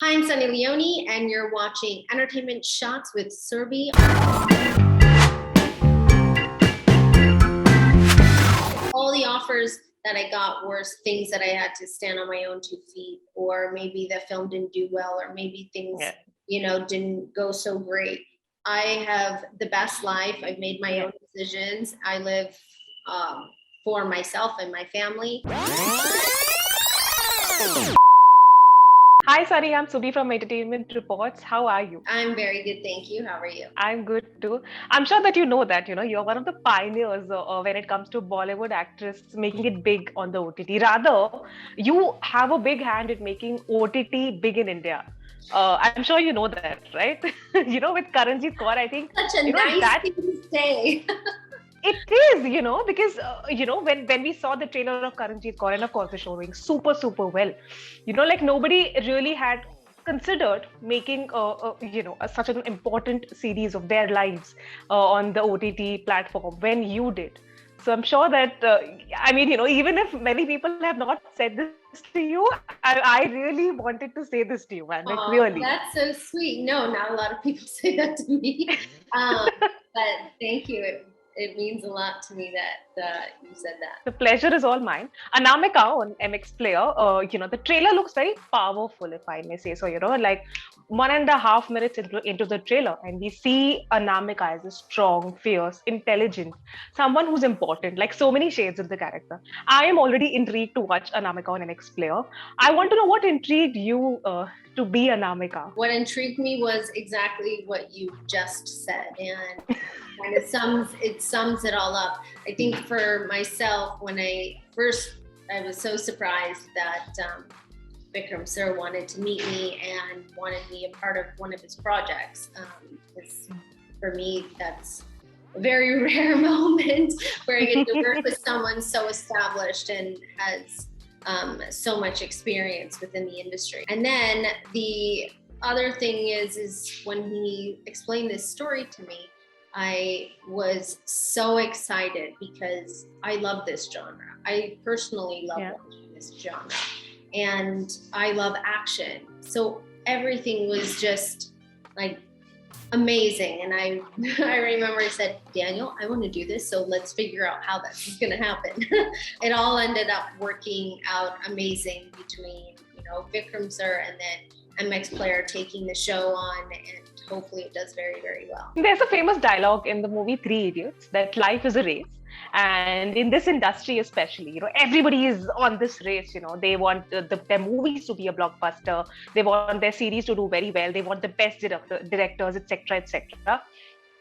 Hi, I'm Sunny Leone, and you're watching Entertainment Shots with Surbi. All the offers that I got were things that I had to stand on my own 2 feet, or maybe the film didn't do well, or maybe things, didn't go so great. I have the best life. I've made my own decisions. I live for myself and my family. Hi, Sunny. I'm Subi from Entertainment Reports. How are you? I'm very good, thank you. How are you? I'm good too. I'm sure that you're one of the pioneers when it comes to Bollywood actress making it big on the OTT. Rather, you have a big hand in making OTT big in India. I'm sure you know that, right? With Karanjit Kaur, I think Such a nice thing to say. It is, because when we saw the trailer of Karanjit Kaur, and of course the show doing super well, like nobody really had considered making such an important series of their lives on the OTT platform when you did. So I'm sure that even if many people have not said this to you, I really wanted to say this to you, man. Like, really. That's so sweet. No, not a lot of people say that to me. But thank you. It means a lot to me that you said that. The pleasure is all mine. Anamika on MX Player, the trailer looks very powerful, if I may say so. Like 1.5 minutes into the trailer, and we see Anamika as a strong, fierce, intelligent, someone who's important, like so many shades of the character. I am already intrigued to watch Anamika on MX Player. I want to know what intrigued you to be Anamika. What intrigued me was exactly what you just said, and kind of sums it all up. I think for myself, when I was so surprised that Vikram sir wanted to meet me and wanted me a part of one of his projects. For me, that's a very rare moment where I get to work with someone so established and has so much experience within the industry. And then the other thing is when he explained this story to me, I was so excited because I love this genre. I personally love watching this genre, and I love action. So everything was just like amazing. And I remember I said, Daniel, I want to do this, so let's figure out how this is going to happen. It all ended up working out amazing between Vikram sir and then MX Player taking the show on, and hopefully it does very, very well. There's a famous dialogue in the movie Three Idiots that life is a race. And in this industry especially, everybody is on this race. They want their movies to be a blockbuster. They want their series to do very well. They want the best directors, etc., etc.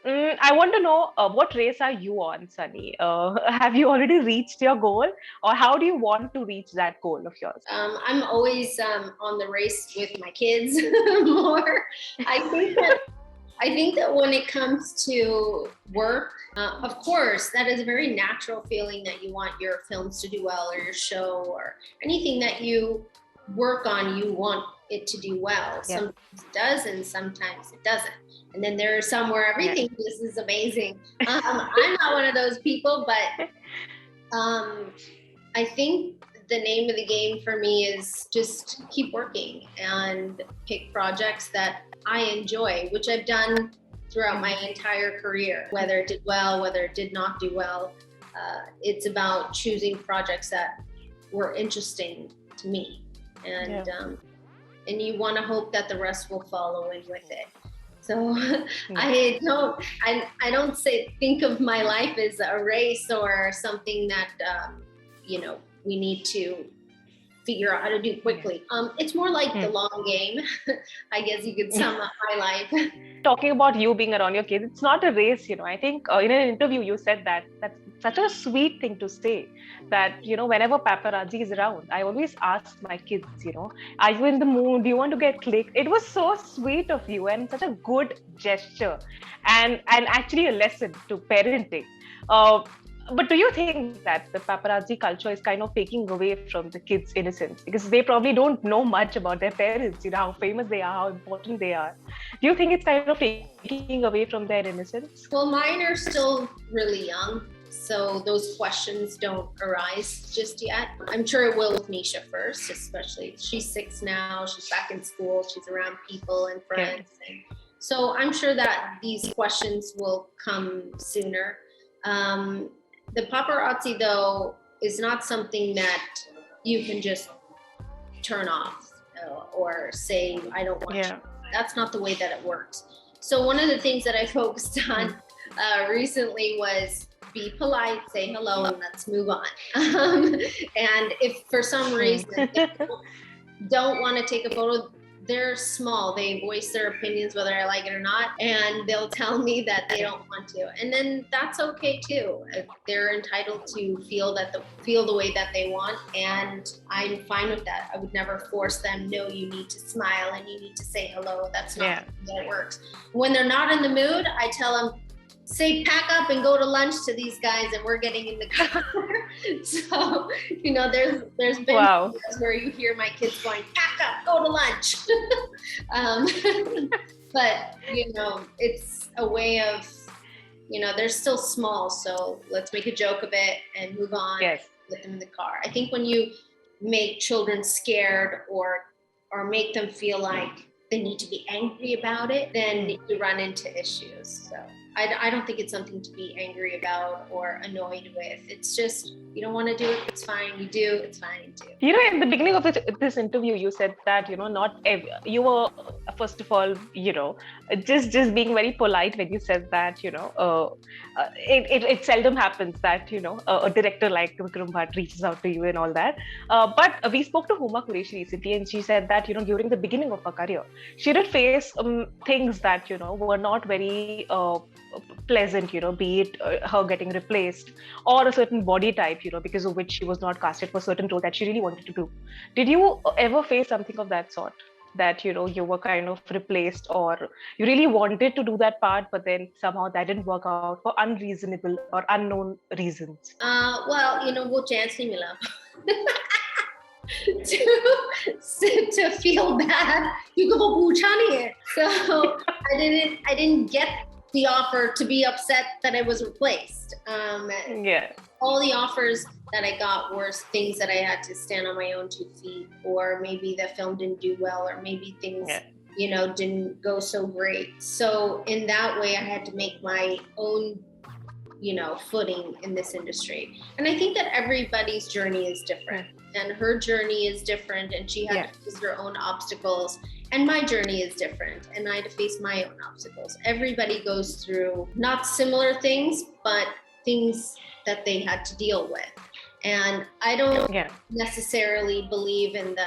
I want to know what race are you on, Sunny? Have you already reached your goal, or how do you want to reach that goal of yours? I'm always on the race with my kids more. I think that when it comes to work, of course, that is a very natural feeling that you want your films to do well, or your show, or anything that you work on, you want it to do well. Yeah. Sometimes it does, and sometimes it doesn't. And then there are some where everything this is amazing. I'm not one of those people, but I think the name of the game for me is just keep working and pick projects that I enjoy, which I've done throughout my entire career. Whether it did well, whether it did not do well, it's about choosing projects that were interesting to me, and you want to hope that the rest will follow in with it. So I don't think of my life as a race or something that we need to figure out how to do quickly. It's more like the long game. I guess you could sum up my life. Talking about you being around your kids, it's not a race. I think in an interview you said that's such a sweet thing to say, that whenever paparazzi is around, I always ask my kids, are you in the mood? Do you want to get clicked? It was so sweet of you, and such a good gesture, and actually a lesson to parenting. But do you think that the paparazzi culture is kind of taking away from the kids' innocence? Because they probably don't know much about their parents, how famous they are, how important they are. Do you think it's kind of taking away from their innocence? Well, mine are still really young. so those questions don't arise just yet. I'm sure it will with Nisha first, especially she's 6 now, she's back in school, she's around people and friends. And so I'm sure that these questions will come sooner. The paparazzi, though, is not something that you can just turn off or say, I don't want you. That's not the way that it works. So one of the things that I focused on recently was be polite, say hello, and let's move on. And if for some reason they don't want to take a photo, they're small. They voice their opinions, whether I like it or not, and they'll tell me that they don't want to. And then that's okay too. They're entitled to feel the way that they want, and I'm fine with that. I would never force them. No, you need to smile and you need to say hello. That's not the way it works. When they're not in the mood, I tell them, say pack up and go to lunch to these guys, and we're getting in the car. So, you know, there's been times where you hear my kids going, pack up, go to lunch. But, you know, it's a way of, you know, they're still small, so let's make a joke of it and move on. Get them in the car. I think when you make children scared or make them feel like they need to be angry about it, then you run into issues. So I don't think it's something to be angry about or annoyed with. It's just, you don't want to do it, it's fine. You do, it's fine too. You know, in the beginning of this interview, you said that, you know, you were, first of all, you know, just being very polite when you said that, you know, it seldom happens that, you know, a director like Vikram Bhatt reaches out to you and all that. But we spoke to Huma Qureshi recently, and she said that, you know, during the beginning of her career, she did face things that, you know, were not very pleasant, you know, be it her getting replaced or a certain body type, you know, because of which she was not casted for a certain role that she really wanted to do. Did you ever face something of that sort? That, you know, you were kind of replaced, or you really wanted to do that part, but then somehow that didn't work out for unreasonable or unknown reasons? Well, you know, wo chance nahi mila. to feel bad because वो पूछा नहीं है. So I didn't get the offer to be upset that I was replaced. All the offers that I got were things that I had to stand on my own 2 feet, or maybe the film didn't do well, or maybe things you know, didn't go so great. So in that way, I had to make my own, you know, footing in this industry. And I think that everybody's journey is different, and her journey is different, and she had to face her own obstacles. And my journey is different, and I had to face my own obstacles. Everybody goes through not similar things, but things that they had to deal with. And I don't necessarily believe in the,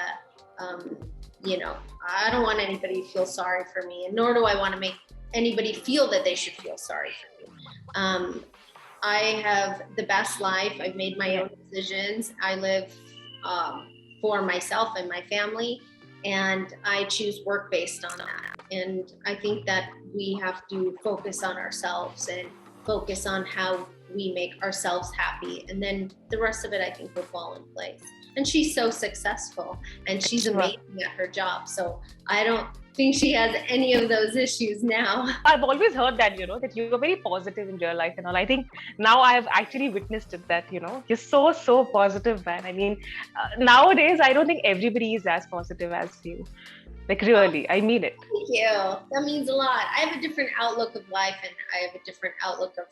you know, I don't want anybody to feel sorry for me, and nor do I want to make anybody feel that they should feel sorry for me. I have the best life. I've made my own decisions. I live for myself and my family, and I choose work based on that. And I think that we have to focus on ourselves and focus on how we make ourselves happy, and then the rest of it I think will fall in place. And she's so successful, and she's amazing at her job, so I don't think she has any of those issues now. I've always heard that, you know, that you're very positive in real life and all. I think now I have actually witnessed it, that, you know, you're so positive, man. I mean, nowadays I don't think everybody is as positive as you. Like, really, I mean it. Thank you. That means a lot. I have a different outlook of life, and I have a different outlook of,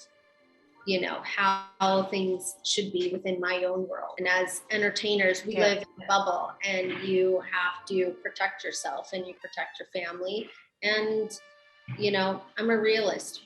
you know, how things should be within my own world. And as entertainers, we live in a bubble, and you have to protect yourself and you protect your family. And, you know, I'm a realist.